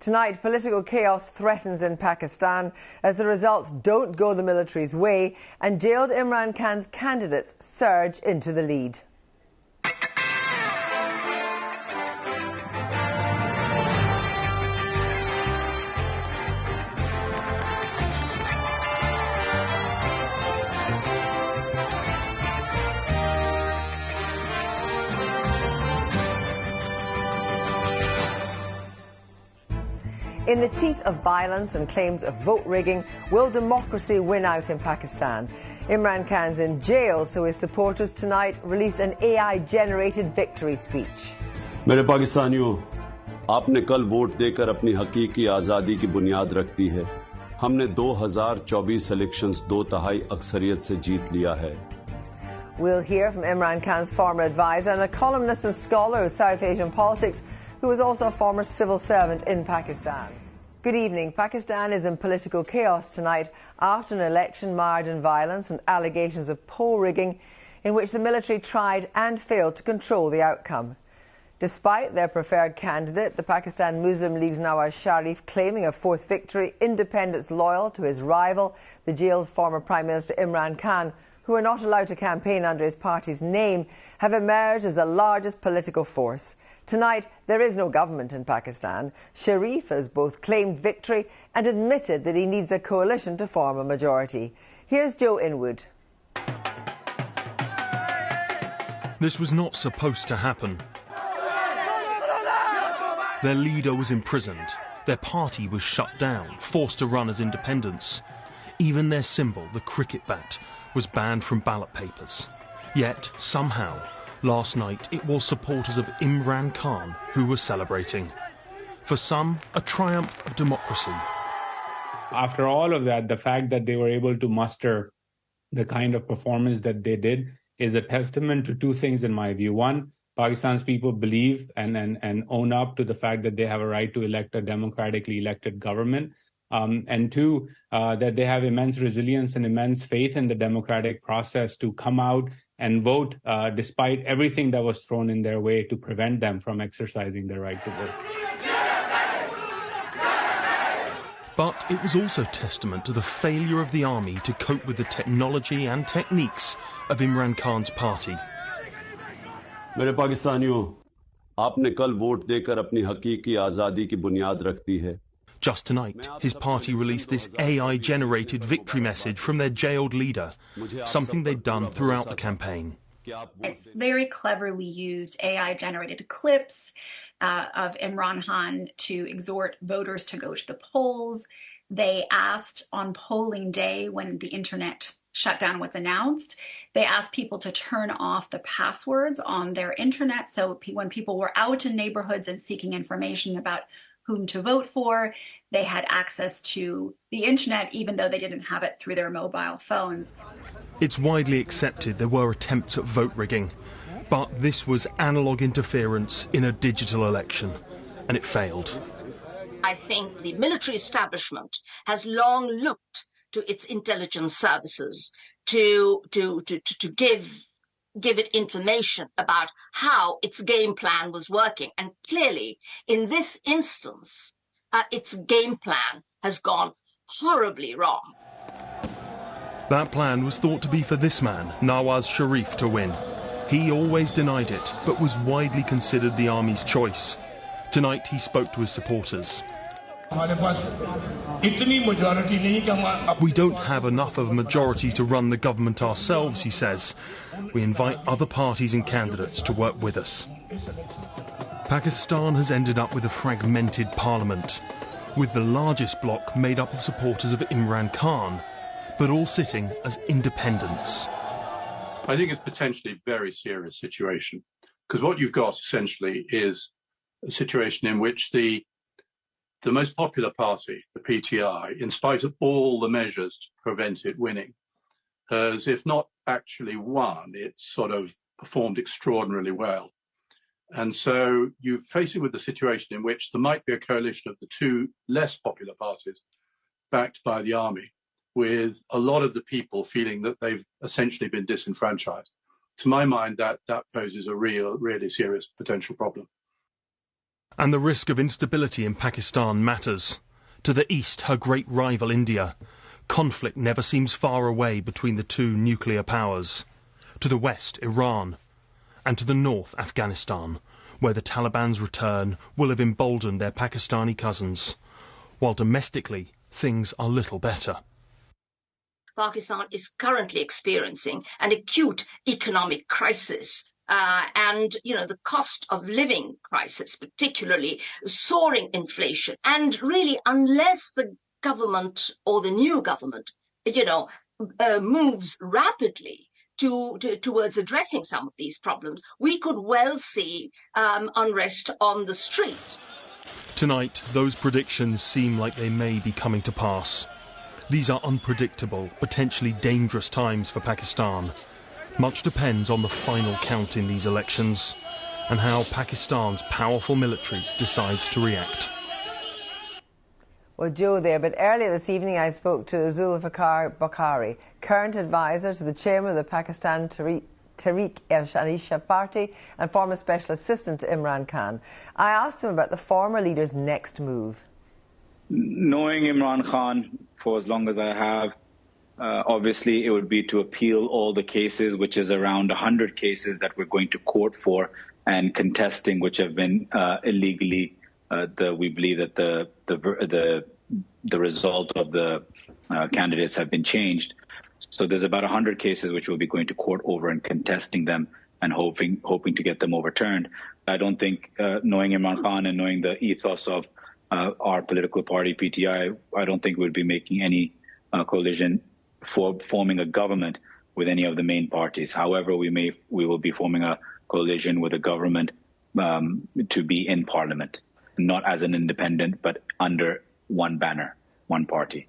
Tonight, political chaos threatens in Pakistan as the results don't go the military's way and jailed Imran Khan's candidates surge into the lead. In the teeth of violence and claims of vote rigging, will democracy win out in Pakistan? Imran Khan's in jail, so his supporters tonight released an AI-generated victory speech. मेरे पाकिस्तानियों, आपने कल vote देकर अपनी हकीकी आज़ादी की बुनियाद रख दी है। हमने 2024 इलेक्शंस 2/3 अक्सरियत से जीत लिया है। We'll hear from Imran Khan's former advisor and a columnist and scholar of South Asian politics, who was also a former civil servant in Pakistan. Good evening. Pakistan is in political chaos tonight after an election marred in violence and allegations of poll rigging in which the military tried and failed to control the outcome. Despite their preferred candidate, the Pakistan Muslim League's Nawaz Sharif claiming a fourth victory, independents loyal to his rival, the jailed former Prime Minister Imran Khan, who are not allowed to campaign under his party's name, have emerged as the largest political force. Tonight, there is no government in Pakistan. Sharif has both claimed victory and admitted that he needs a coalition to form a majority. Here's Joe Inwood. This was not supposed to happen. Their leader was imprisoned. Their party was shut down, forced to run as independents. Even their symbol, the cricket bat, was banned from ballot papers. Yet, somehow, last night it was supporters of Imran Khan who were celebrating. For some, a triumph of democracy. After all of that, the fact that they were able to muster the kind of performance that they did is a testament to two things in my view. One, Pakistan's people believe and own up to the fact that they have a right to elect a democratically elected government. And two, that they have immense resilience and immense faith in the democratic process to come out and vote despite everything that was thrown in their way to prevent them from exercising their right to vote. But it was also testament to the failure of the army to cope with the technology and techniques of Imran Khan's party. मेरे पाकिस्तानियों, आपने कल vote देकर अपनी हकीकी आज़ादी की बुनियाद रख दी है। Just tonight, his party released this AI-generated victory message from their jailed leader, something they'd done throughout the campaign. It's very cleverly used AI-generated clips of Imran Khan to exhort voters to go to the polls. They asked on polling day, when the internet shutdown was announced, they asked people to turn off the passwords on their internet, so when people were out in neighborhoods and seeking information about whom to vote for, they had access to the internet even though they didn't have it through their mobile phones. It's widely accepted there were attempts at vote rigging, but this was analog interference in a digital election, and it failed. I think the military establishment has long looked to its intelligence services to give it information about how its game plan was working. And clearly, in this instance, its game plan has gone horribly wrong. That plan was thought to be for this man, Nawaz Sharif, to win. He always denied it, but was widely considered the army's choice. Tonight, he spoke to his supporters. We don't have enough of a majority to run the government ourselves, he says. We invite other parties and candidates to work with us. Pakistan has ended up with a fragmented parliament, with the largest bloc made up of supporters of Imran Khan, but all sitting as independents. I think it's potentially a very serious situation, because what you've got essentially is a situation in which the most popular party, the PTI, in spite of all the measures to prevent it winning, has, if not actually won, it's sort of performed extraordinarily well. And so you're facing with the situation in which there might be a coalition of the two less popular parties backed by the army, with a lot of the people feeling that they've essentially been disenfranchised. To my mind, that poses a really serious potential problem. And the risk of instability in Pakistan matters. To the east, her great rival India. Conflict never seems far away between the two nuclear powers. To the west, Iran. And to the north, Afghanistan, where the Taliban's return will have emboldened their Pakistani cousins. While domestically, things are little better. Pakistan is currently experiencing an acute economic crisis. And, the cost of living crisis, particularly soaring inflation. And really, unless the government or the new government, moves rapidly towards addressing some of these problems, we could well see unrest on the streets. Tonight, those predictions seem like they may be coming to pass. These are unpredictable, potentially dangerous times for Pakistan. Much depends on the final count in these elections and how Pakistan's powerful military decides to react. Well, Joe there, but earlier this evening I spoke to Zulfikar Bukhari, current advisor to the chairman of the Pakistan Tehreek-e-Insaf Party and former special assistant to Imran Khan. I asked him about the former leader's next move. Knowing Imran Khan for as long as I have, obviously, it would be to appeal all the cases, which is around 100 cases that we're going to court for and contesting, which have been illegally. We believe that the result of the candidates have been changed. So there's about 100 cases which we'll be going to court over and contesting them and hoping to get them overturned. I don't think, knowing Imran Khan and knowing the ethos of our political party, PTI, I don't think we'd be making any coalition for forming a government with any of the main parties. However, we will be forming a coalition with a government to be in parliament, not as an independent, but under one banner, one party.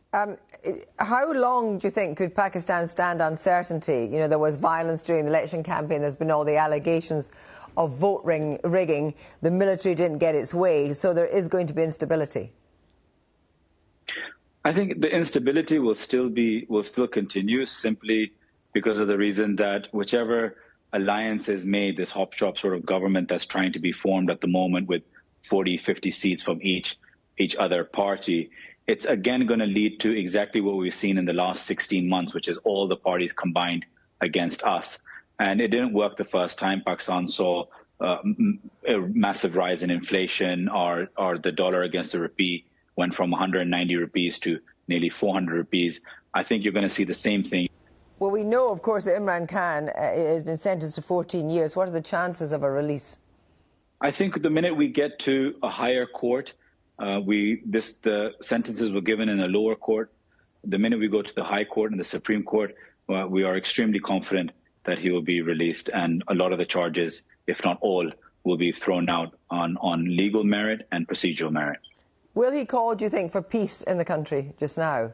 How long do you think could Pakistan stand uncertainty? There was violence during the election campaign. There's been all the allegations of vote rigging. The military didn't get its way, so there is going to be instability. I think the instability will still continue simply because of the reason that whichever alliance is made, this hop-chop sort of government that's trying to be formed at the moment with 40, 50 seats from each other party, it's again going to lead to exactly what we've seen in the last 16 months, which is all the parties combined against us. And it didn't work the first time. Pakistan saw a massive rise in inflation, or the dollar against the rupee went from 190 rupees to nearly 400 rupees. I think you're going to see the same thing. Well, we know, of course, that Imran Khan has been sentenced to 14 years. What are the chances of a release? I think the minute we get to a higher court, the sentences were given in a lower court. The minute we go to the high court and the Supreme Court, we are extremely confident that he will be released, and a lot of the charges, if not all, will be thrown out on legal merit and procedural merit. Will he call, do you think, for peace in the country just now?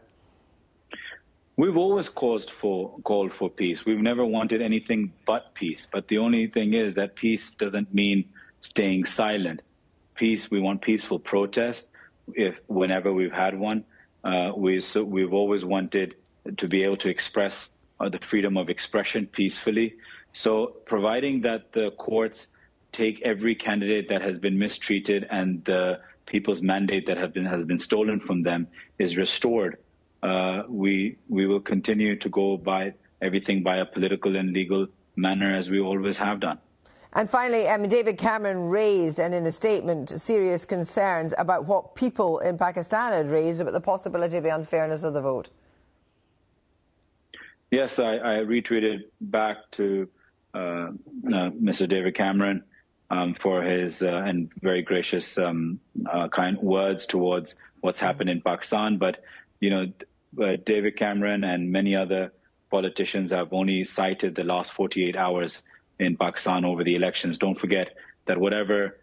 We've always called for peace. We've never wanted anything but peace. But the only thing is that peace doesn't mean staying silent. Peace, we want peaceful protest whenever we've had one. We've always wanted to be able to express the freedom of expression peacefully. So providing that the courts take every candidate that has been mistreated and the people's mandate that has been stolen from them is restored, we will continue to go by everything by a political and legal manner as we always have done. And finally, David Cameron raised, and in a statement, serious concerns about what people in Pakistan had raised about the possibility of the unfairness of the vote. Yes, I retweeted back to Mr. David Cameron for his and very gracious kind words towards what's happened in Pakistan. But, David Cameron and many other politicians have only cited the last 48 hours in Pakistan over the elections. Don't forget that whatever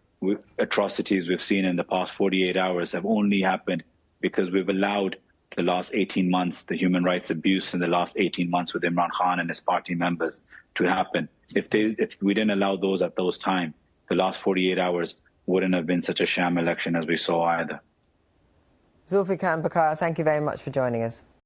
atrocities we've seen in the past 48 hours have only happened because we've allowed the last 18 months, the human rights abuse in the last 18 months with Imran Khan and his party members to happen. If we didn't allow those at those times, the last 48 hours wouldn't have been such a sham election as we saw either. Zulfikar Bukhari, thank you very much for joining us.